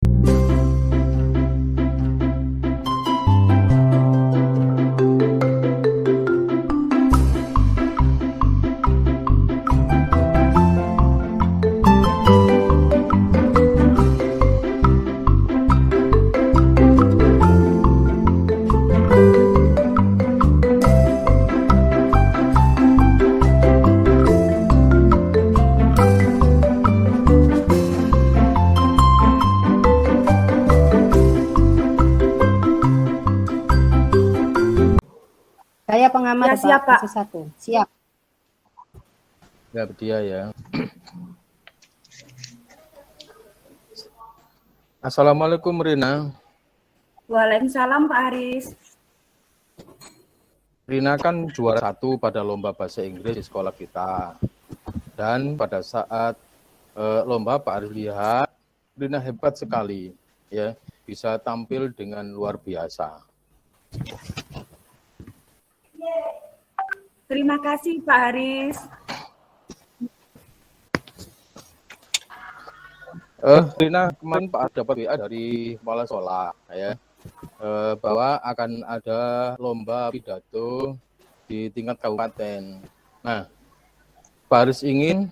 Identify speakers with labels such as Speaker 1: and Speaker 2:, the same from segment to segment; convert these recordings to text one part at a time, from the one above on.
Speaker 1: Saya pengamat
Speaker 2: Ya, siap, Pak.
Speaker 1: satu. Siap.
Speaker 3: Ya, dia ya. Assalamualaikum Rina.
Speaker 2: Waalaikumsalam Pak Haris.
Speaker 3: Rina kan juara 1 pada lomba bahasa Inggris di sekolah kita. Dan pada saat lomba Pak Haris lihat Rina hebat sekali, ya, bisa tampil dengan luar biasa.
Speaker 2: Terima kasih Pak Haris.
Speaker 3: Rina, kemarin Pak dapat WA dari kepala sekolah, ya, bahwa akan ada lomba pidato di tingkat kabupaten. Nah, Pak Haris ingin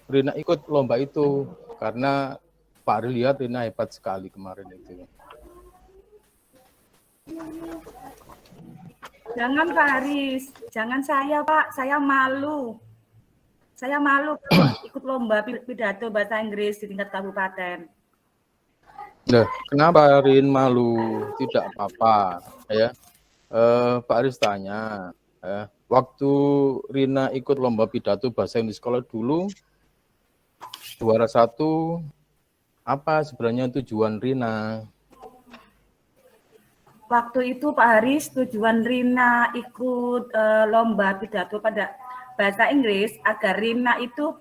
Speaker 3: Rina ikut lomba itu karena Pak Haris lihat Rina hebat sekali kemarin itu.
Speaker 2: Jangan Pak Haris, jangan saya Pak, saya malu. Saya malu ikut lomba pidato bahasa Inggris di tingkat kabupaten.
Speaker 3: Nah, kenapa Rin malu? Tidak apa-apa, ya. Pak Haris tanya, ya, waktu Rina ikut lomba pidato bahasa Inggris sekolah dulu, juara 1, apa sebenarnya tujuan Rina?
Speaker 2: Waktu itu Pak Haris, tujuan Rina ikut lomba pidato pada bahasa Inggris agar Rina itu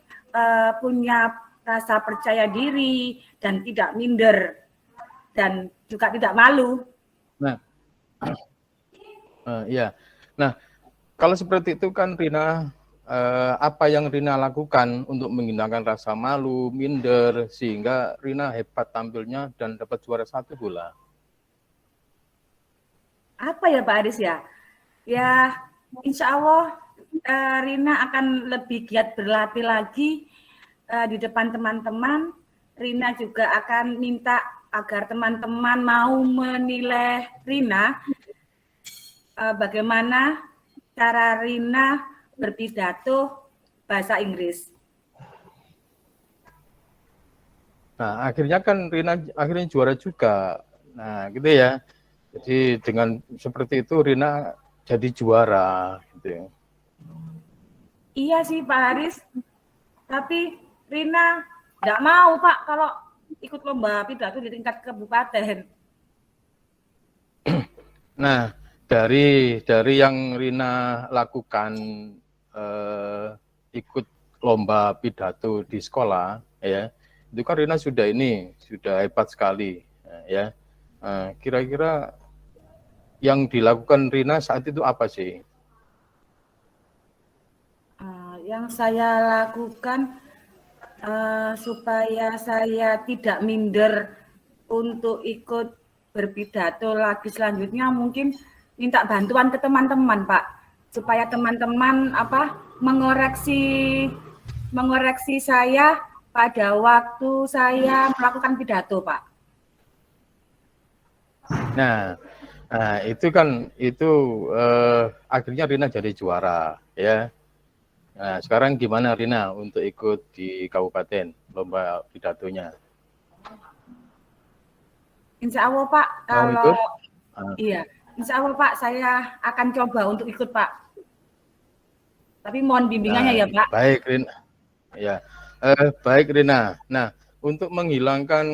Speaker 2: punya rasa percaya diri dan tidak minder dan juga tidak malu.
Speaker 3: Nah, iya. Nah, kalau seperti itu kan Rina, apa yang Rina lakukan untuk menghilangkan rasa malu, minder, sehingga Rina hebat tampilnya dan dapat juara 1 bola?
Speaker 2: Apa ya Pak Haris ya? Ya, insya Allah Rina akan lebih giat berlatih lagi di depan teman-teman. Rina juga akan minta agar teman-teman mau menilai Rina bagaimana cara Rina berpidato bahasa Inggris.
Speaker 3: Nah, akhirnya kan Rina akhirnya juara juga. Nah, gitu ya. Jadi dengan seperti itu Rina jadi juara gitu ya.
Speaker 2: Iya sih Pak Haris, tapi Rina nggak mau Pak kalau ikut lomba pidato di tingkat kabupaten.
Speaker 3: Nah, dari yang Rina lakukan ikut lomba pidato di sekolah, ya, itu kan Rina sudah hebat sekali, ya. Kira-kira yang dilakukan Rina saat itu apa sih?
Speaker 2: Yang saya lakukan supaya saya tidak minder untuk ikut berpidato lagi selanjutnya, mungkin minta bantuan ke teman-teman Pak, supaya teman-teman mengoreksi saya pada waktu saya melakukan pidato Pak.
Speaker 3: Nah, itu kan akhirnya Rina jadi juara, ya. Nah, sekarang gimana Rina untuk ikut di kabupaten lomba pidatonya?
Speaker 2: Insya Allah Pak,
Speaker 3: kalau
Speaker 2: iya, Insya Allah Pak, saya akan coba untuk ikut Pak. Tapi mohon bimbingannya ya Pak.
Speaker 3: Baik Rina, ya, baik Rina. Nah, untuk menghilangkan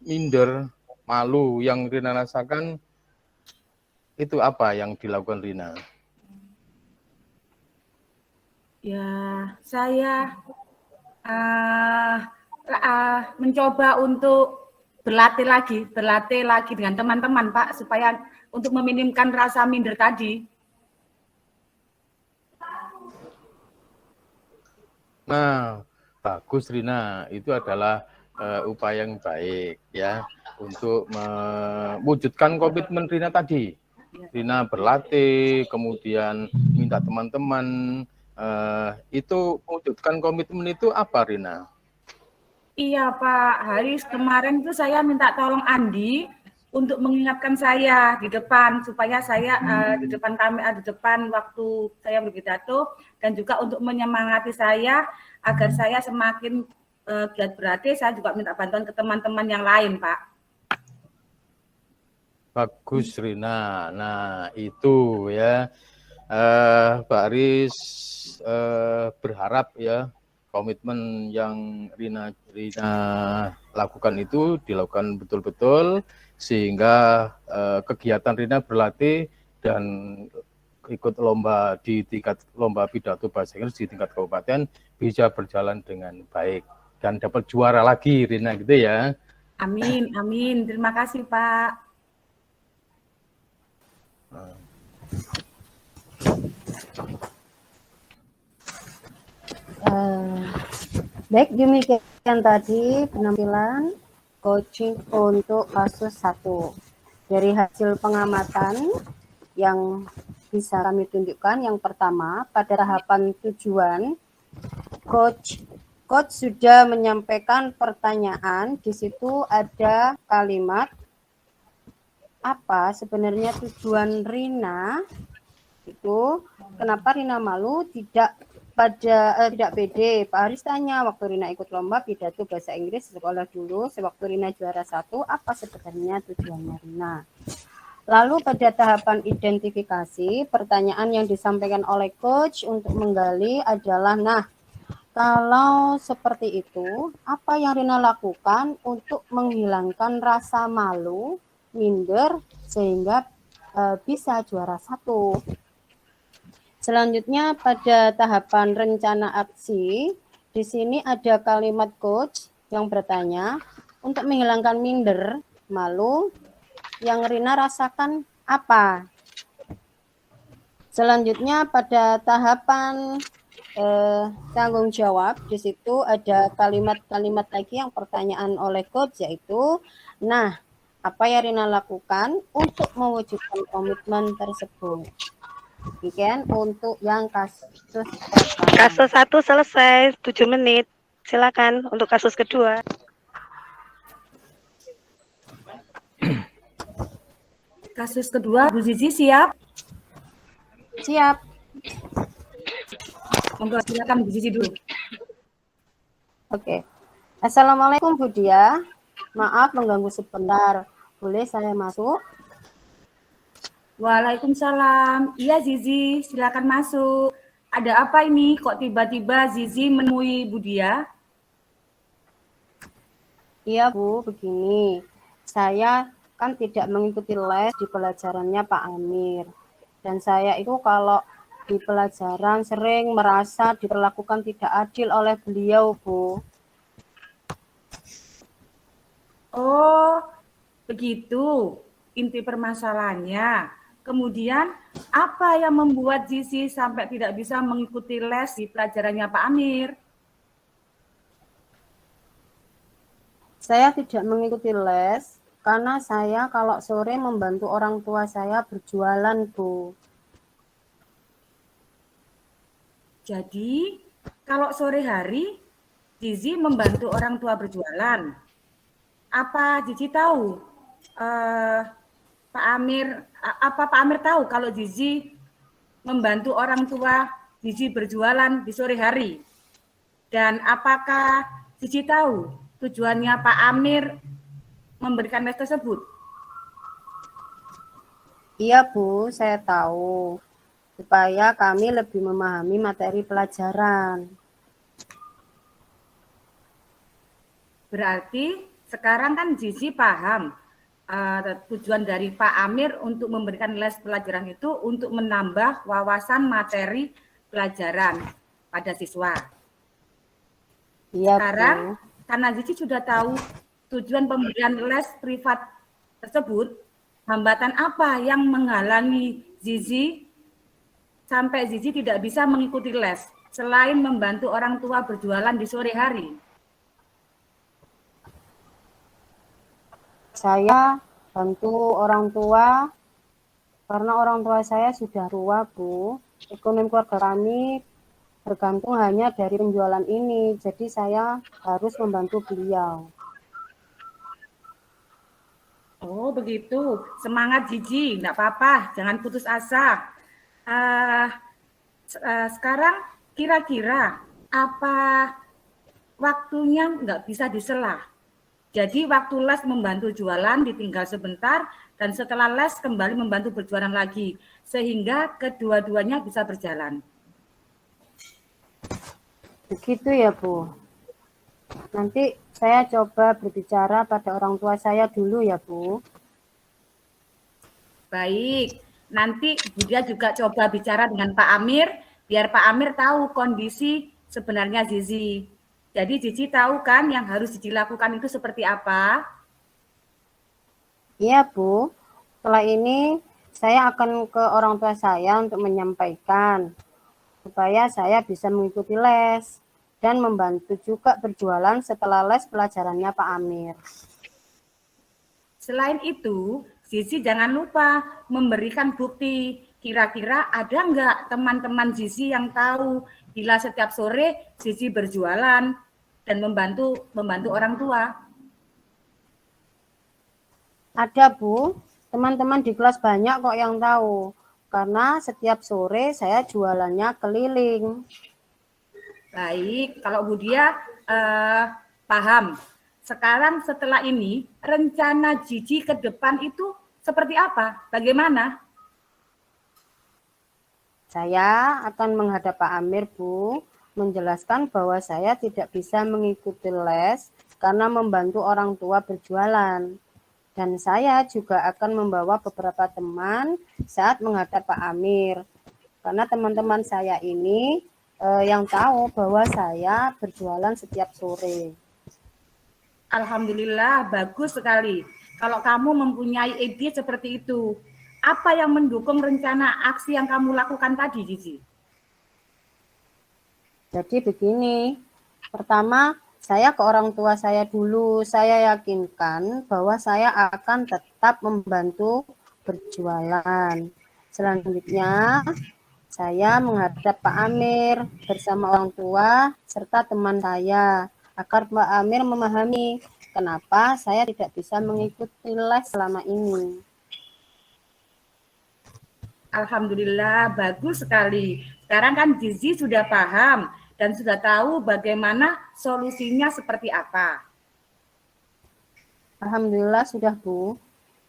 Speaker 3: minder, malu yang Rina rasakan, itu apa yang dilakukan Rina?
Speaker 2: Ya, saya mencoba untuk berlatih lagi dengan teman-teman Pak, supaya untuk meminimkan rasa minder tadi.
Speaker 3: Nah, bagus Rina, itu adalah upaya yang baik ya untuk mewujudkan komitmen Rina tadi. Rina berlatih, kemudian minta teman-teman itu mewujudkan komitmen itu apa, Rina?
Speaker 2: Iya Pak Haris, kemarin itu saya minta tolong Andi untuk mengingatkan saya di depan supaya saya di depan di depan waktu saya berpidato, dan juga untuk menyemangati saya agar saya semakin giat berlatih. Saya juga minta bantuan ke teman-teman yang lain, Pak.
Speaker 3: Bagus, Rina. Nah, itu ya. Pak Aris berharap ya komitmen yang Rina lakukan itu dilakukan betul-betul sehingga kegiatan Rina berlatih dan ikut lomba di tingkat lomba pidato bahasa Inggris di tingkat kabupaten bisa berjalan dengan baik dan dapat juara lagi, Rina, gitu ya.
Speaker 2: Amin, amin. Terima kasih, Pak.
Speaker 1: Baik, demikian tadi penampilan coaching untuk kasus 1. Dari hasil pengamatan yang bisa kami tunjukkan, yang pertama, pada tahapan tujuan, coach sudah menyampaikan pertanyaan. Di situ ada kalimat, apa sebenarnya tujuan Rina? Itu kenapa Rina malu tidak pede. Pak Haris tanya, waktu Rina ikut lomba pidato bahasa Inggris sekolah dulu, sewaktu Rina juara 1, apa sebenarnya tujuannya Rina? Lalu pada tahapan identifikasi, pertanyaan yang disampaikan oleh coach untuk menggali adalah, nah, kalau seperti itu, apa yang Rina lakukan untuk menghilangkan rasa malu, minder, sehingga bisa juara 1? Selanjutnya pada tahapan rencana aksi, di sini ada kalimat coach yang bertanya, untuk menghilangkan minder, malu, yang Rina rasakan apa? Selanjutnya pada tahapan tanggung jawab, di situ ada kalimat-kalimat lagi yang pertanyaan oleh coach, yaitu, nah, apa yang Rina lakukan untuk mewujudkan komitmen tersebut? Demikian untuk yang kasus pertama.
Speaker 4: Kasus 1 selesai 7 menit. Silakan untuk kasus kedua.
Speaker 2: Kasus kedua, Bu Zizi siap?
Speaker 1: Siap.
Speaker 2: Monggo, silakan Bu Zizi dulu.
Speaker 1: Oke. Assalamualaikum Bu Dia. Maaf mengganggu sebentar. Boleh saya masuk?
Speaker 2: Waalaikumsalam. Iya Zizi, silakan masuk. Ada apa ini? Kok tiba-tiba Zizi menemui Bu Dia?
Speaker 1: Iya Bu, begini. Saya kan tidak mengikuti les di pelajarannya Pak Amir. Dan saya itu kalau di pelajaran sering merasa diperlakukan tidak adil oleh beliau, Bu.
Speaker 2: Oh, begitu inti permasalahannya. Kemudian, apa yang membuat Zizi sampai tidak bisa mengikuti les di pelajarannya Pak Amir?
Speaker 1: Saya tidak mengikuti les karena saya kalau sore membantu orang tua saya berjualan, Bu.
Speaker 2: Jadi, kalau sore hari Zizi membantu orang tua berjualan. Apa Zizi tahu? Pak Amir tahu kalau Zizi membantu orang tua Zizi berjualan di sore hari? Dan apakah Zizi tahu tujuannya Pak Amir memberikan les tersebut?
Speaker 1: Iya Bu, saya tahu. Supaya kami lebih memahami materi pelajaran.
Speaker 2: Berarti sekarang kan Zizi paham tujuan dari Pak Amir untuk memberikan les pelajaran itu untuk menambah wawasan materi pelajaran pada siswa.
Speaker 1: Iya,
Speaker 2: Sekarang
Speaker 1: Bu.
Speaker 2: karena Zizi sudah tahu tujuan pemberian les privat tersebut, hambatan apa yang menghalangi Zizi sampai Zizi tidak bisa mengikuti les selain membantu orang tua berjualan di sore hari?
Speaker 1: saya bantu orang tua karena orang tua saya sudah tua, Bu. Ekonomi keluarga kami bergantung hanya dari penjualan ini, jadi saya harus membantu beliau.
Speaker 2: Oh, begitu. Semangat Gigi, enggak apa-apa, jangan putus asa. Sekarang kira-kira apa waktunya nggak bisa disela? Jadi waktu les membantu jualan ditinggal sebentar, dan setelah les kembali membantu berjualan lagi, sehingga kedua-duanya bisa berjalan.
Speaker 1: Begitu ya, Bu. Nanti saya coba berbicara pada orang tua saya dulu ya, Bu.
Speaker 2: Baik, nanti Budia juga coba bicara dengan Pak Amir, biar Pak Amir tahu kondisi sebenarnya Zizi. Jadi Zizi tahu kan yang harus Zizi lakukan itu seperti apa?
Speaker 1: Iya, Bu. Setelah ini saya akan ke orang tua saya untuk menyampaikan supaya saya bisa mengikuti les dan membantu juga berjualan setelah les pelajarannya Pak Amir.
Speaker 2: Selain itu, Zizi jangan lupa memberikan bukti. Kira-kira ada nggak teman-teman Zizi yang tahu bila setiap sore Zizi berjualan dan membantu orang tua?
Speaker 1: Ada, Bu. Teman-teman di kelas banyak kok yang tahu. Karena setiap sore saya jualannya keliling.
Speaker 2: Baik, kalau Budia paham. Sekarang setelah ini, rencana Gigi ke depan itu seperti apa? Bagaimana?
Speaker 1: Saya akan menghadap Pak Amir, Bu, menjelaskan bahwa saya tidak bisa mengikuti les karena membantu orang tua berjualan. Dan saya juga akan membawa beberapa teman saat menghadap Pak Amir. Karena teman-teman saya ini yang tahu bahwa saya berjualan setiap sore.
Speaker 2: Alhamdulillah, bagus sekali. Kalau kamu mempunyai ide seperti itu, apa yang mendukung rencana aksi yang kamu lakukan tadi, Gigi?
Speaker 1: Jadi begini, pertama saya ke orang tua saya dulu, saya yakinkan bahwa saya akan tetap membantu berjualan. Selanjutnya, saya menghadap Pak Amir bersama orang tua serta teman saya, agar Pak Amir memahami kenapa saya tidak bisa mengikuti les selama ini.
Speaker 2: Alhamdulillah, bagus sekali. Sekarang kan Zizi sudah paham dan sudah tahu bagaimana solusinya seperti apa.
Speaker 1: Alhamdulillah sudah, Bu.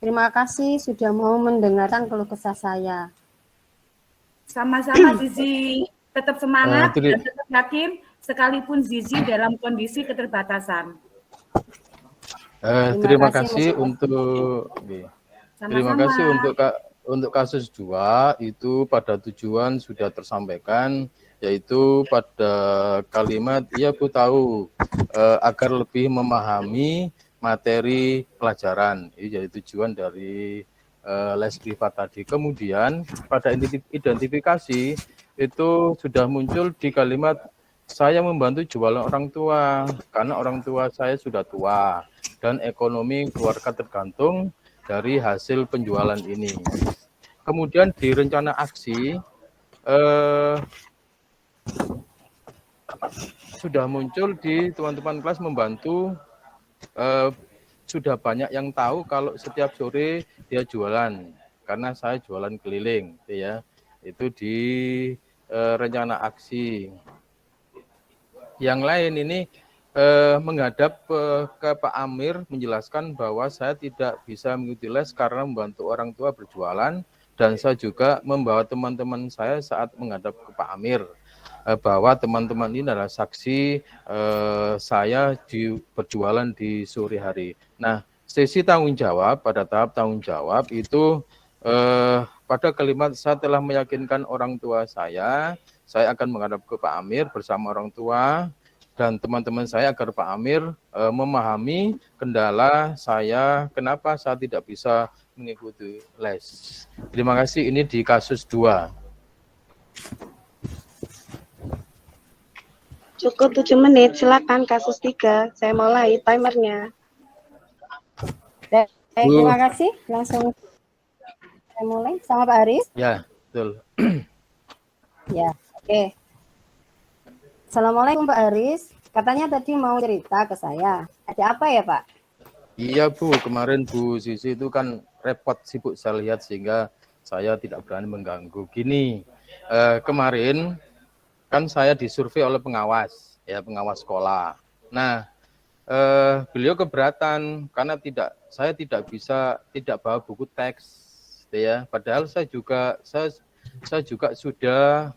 Speaker 1: Terima kasih sudah mau mendengarkan keluh kesah saya.
Speaker 2: Sama-sama Zizi, tetap semangat
Speaker 3: Tri-
Speaker 2: dan tetap yakin sekalipun Zizi dalam kondisi keterbatasan.
Speaker 3: Terima
Speaker 1: kasih,
Speaker 3: kasih
Speaker 1: Mas.
Speaker 3: terima
Speaker 2: Sama-sama.
Speaker 3: kasih untuk kasus 2 itu pada tujuan sudah tersampaikan, yaitu pada kalimat ya Bu tahu agar lebih memahami materi pelajaran. Ini jadi tujuan dari les privat tadi. Kemudian pada identifikasi itu sudah muncul di kalimat saya membantu jualan orang tua karena orang tua saya sudah tua dan ekonomi keluarga tergantung dari hasil penjualan ini. Kemudian di rencana aksi sudah muncul di teman-teman kelas membantu, sudah banyak yang tahu kalau setiap sore dia jualan karena saya jualan keliling, ya. Itu di rencana aksi. Yang lain ini menghadap ke Pak Amir menjelaskan bahwa saya tidak bisa mengikuti les karena membantu orang tua berjualan, dan saya juga membawa teman-teman saya saat menghadap ke Pak Amir bahwa teman-teman ini adalah saksi saya berjualan di sore hari. Nah, sesi tanggung jawab, pada tahap tanggung jawab itu pada kalimat saya telah meyakinkan orang tua saya akan menghadap ke Pak Amir bersama orang tua dan teman-teman saya agar Pak Amir memahami kendala saya, kenapa saya tidak bisa mengikuti les. Terima kasih, ini di kasus 2.
Speaker 4: Cukup 7 menit, silakan kasus 3. Saya mulai timernya.
Speaker 1: Baik,
Speaker 3: Bu.
Speaker 1: terima kasih. Langsung saya mulai sama Pak Haris.
Speaker 3: Ya, betul.
Speaker 1: Ya, oke. Assalamualaikum Pak Haris. Katanya tadi mau cerita ke saya. Ada apa ya Pak?
Speaker 3: Iya Bu, kemarin Bu Sisi itu kan repot sibuk saya lihat sehingga saya tidak berani mengganggu. Gini, kemarin kan saya disurvei oleh pengawas, ya pengawas sekolah. Nah, beliau keberatan karena saya tidak bisa tidak bawa buku teks, ya. Padahal saya juga sudah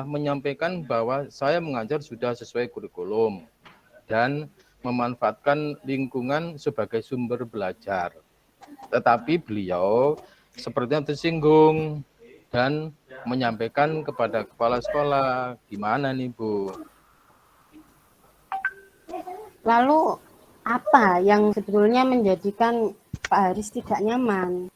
Speaker 3: menyampaikan bahwa saya mengajar sudah sesuai kurikulum dan memanfaatkan lingkungan sebagai sumber belajar. Tetapi beliau sepertinya tersinggung dan menyampaikan kepada kepala sekolah, gimana nih Bu?
Speaker 1: Lalu apa yang sebetulnya menjadikan Pak Haris tidak nyaman?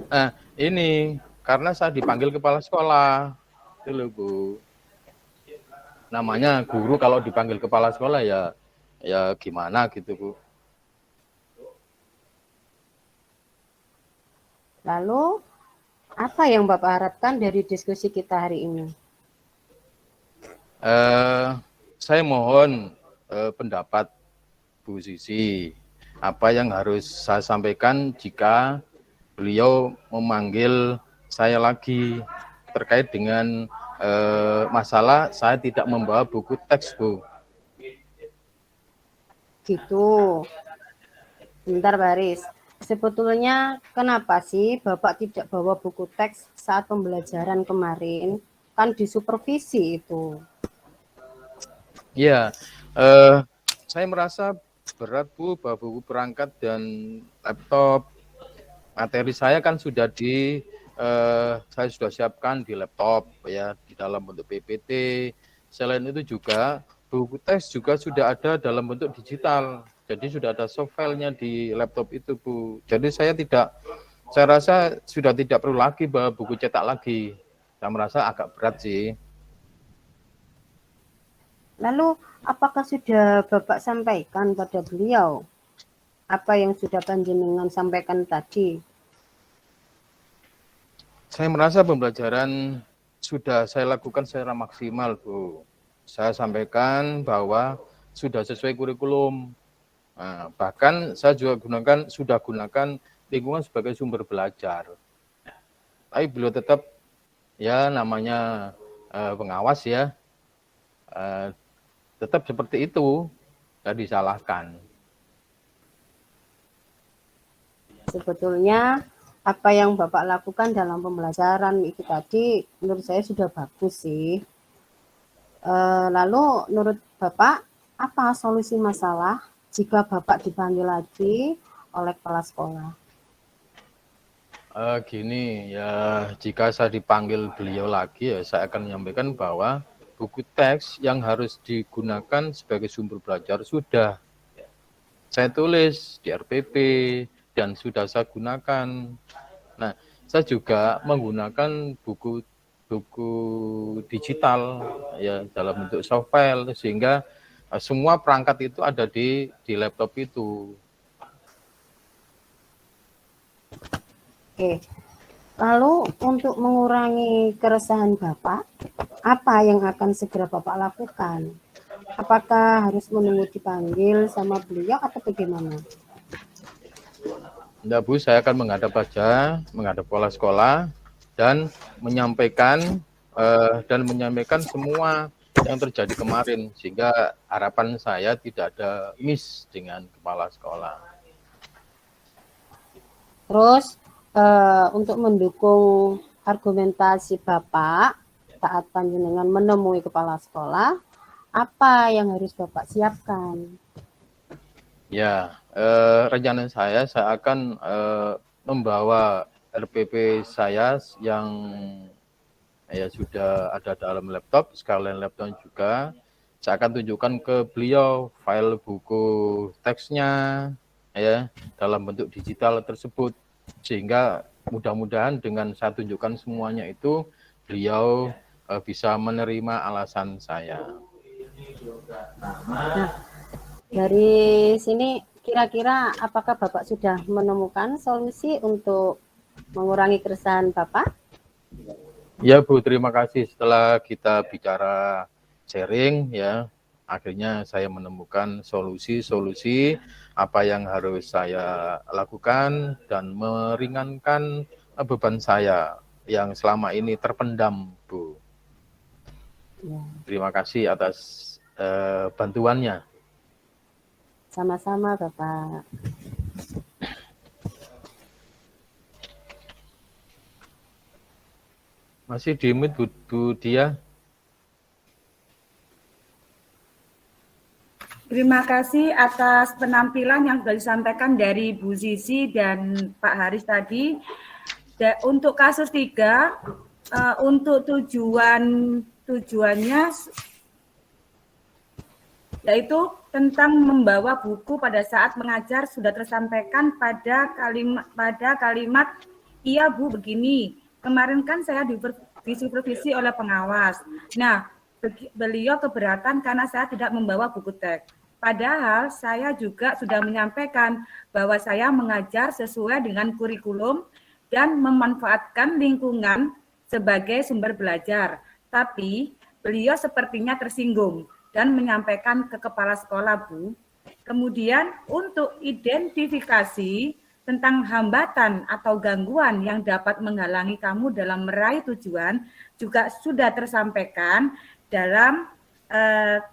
Speaker 3: Nah, ini karena saya dipanggil kepala sekolah, itu loh Bu. Namanya guru kalau dipanggil kepala sekolah ya gimana gitu Bu.
Speaker 1: Lalu apa yang Bapak harapkan dari diskusi kita hari ini?
Speaker 3: Saya mohon pendapat Bu Sisi. Apa yang harus saya sampaikan jika beliau memanggil saya lagi terkait dengan masalah saya tidak membawa buku teks, Bu.
Speaker 1: Gitu. Bentar Pak Haris. Sebetulnya kenapa sih Bapak tidak bawa buku teks saat pembelajaran kemarin? Kan disupervisi itu.
Speaker 3: Iya, saya merasa berat Bu bawa buku perangkat dan laptop. Materi saya kan saya sudah siapkan di laptop ya di dalam bentuk PPT. Selain itu juga buku teks juga sudah ada dalam bentuk digital. Jadi sudah ada soft file-nya di laptop itu Bu. Jadi saya rasa sudah tidak perlu lagi bawa buku cetak lagi. Saya merasa agak berat sih.
Speaker 1: Lalu apakah sudah Bapak sampaikan pada beliau apa yang sudah panjenengan sampaikan tadi?
Speaker 3: Saya merasa pembelajaran sudah saya lakukan secara maksimal, Bu. Saya sampaikan bahwa sudah sesuai kurikulum. Nah, bahkan saya juga sudah gunakan lingkungan sebagai sumber belajar. Tapi beliau tetap ya namanya pengawas ya, tetap seperti itu, tidak disalahkan.
Speaker 1: Sebetulnya apa yang Bapak lakukan dalam pembelajaran itu tadi menurut saya sudah bagus sih. Lalu menurut Bapak apa solusi masalah jika Bapak dipanggil lagi oleh kepala sekolah?
Speaker 3: Gini ya, jika saya dipanggil beliau lagi ya saya akan menyampaikan bahwa buku teks yang harus digunakan sebagai sumber belajar sudah saya tulis di RPP dan sudah saya gunakan. Nah, saya juga menggunakan buku digital ya dalam bentuk soft file sehingga semua perangkat itu ada di laptop itu.
Speaker 1: Oke. Lalu untuk mengurangi keresahan Bapak, apa yang akan segera Bapak lakukan? Apakah harus menunggu dipanggil sama beliau atau bagaimana?
Speaker 3: Enggak Bu, saya akan menghadap kepala sekolah dan menyampaikan semua yang terjadi kemarin sehingga harapan saya tidak ada miss dengan kepala sekolah.
Speaker 1: Terus untuk mendukung argumentasi Bapak saat panjenengan menemui kepala sekolah, apa yang harus Bapak siapkan?
Speaker 3: Ya, rencana saya akan membawa RPP saya yang ya sudah ada dalam laptop, sekalian laptop juga. Saya akan tunjukkan ke beliau file buku teksnya ya dalam bentuk digital tersebut sehingga mudah-mudahan dengan saya tunjukkan semuanya itu beliau bisa menerima alasan saya.
Speaker 1: Nah, dari sini kira-kira apakah Bapak sudah menemukan solusi untuk mengurangi keresahan Bapak?
Speaker 3: Ya Bu, terima kasih. Setelah kita bicara sharing ya, akhirnya saya menemukan solusi-solusi apa yang harus saya lakukan dan meringankan beban saya yang selama ini terpendam, Bu.
Speaker 1: Ya,
Speaker 3: Terima kasih atas bantuannya.
Speaker 1: sama-sama Bapak.
Speaker 3: Masih di mute Bu Dia.
Speaker 2: Terima kasih atas penampilan yang sudah disampaikan dari Bu Zizi dan Pak Haris tadi. Untuk kasus 3, untuk tujuannya yaitu tentang membawa buku pada saat mengajar sudah tersampaikan pada kalimat iya Bu begini. Kemarin kan saya disupervisi oleh pengawas. Nah, beliau keberatan karena saya tidak membawa buku teks. Padahal saya juga sudah menyampaikan bahwa saya mengajar sesuai dengan kurikulum dan memanfaatkan lingkungan sebagai sumber belajar. Tapi beliau sepertinya tersinggung dan menyampaikan ke kepala sekolah, Bu. Kemudian untuk identifikasi tentang hambatan atau gangguan yang dapat menghalangi kamu dalam meraih tujuan juga sudah tersampaikan dalam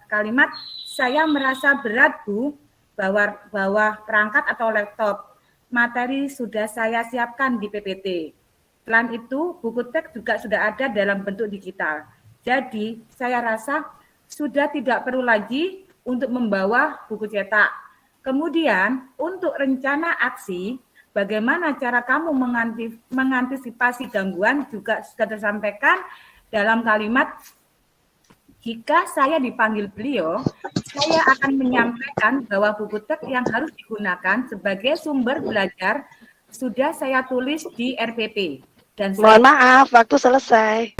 Speaker 2: kalimat saya merasa berat, Bu, bahwa perangkat atau laptop materi sudah saya siapkan di PPT. Selain itu, buku teks juga sudah ada dalam bentuk digital. Jadi, saya rasa sudah tidak perlu lagi untuk membawa buku cetak. Kemudian, untuk rencana aksi, bagaimana cara kamu mengantisipasi gangguan juga sudah tersampaikan dalam kalimat, jika saya dipanggil beliau, saya akan menyampaikan bahwa buku teks yang harus digunakan sebagai sumber belajar sudah saya tulis di RPP. Dan
Speaker 4: Mohon maaf, waktu selesai.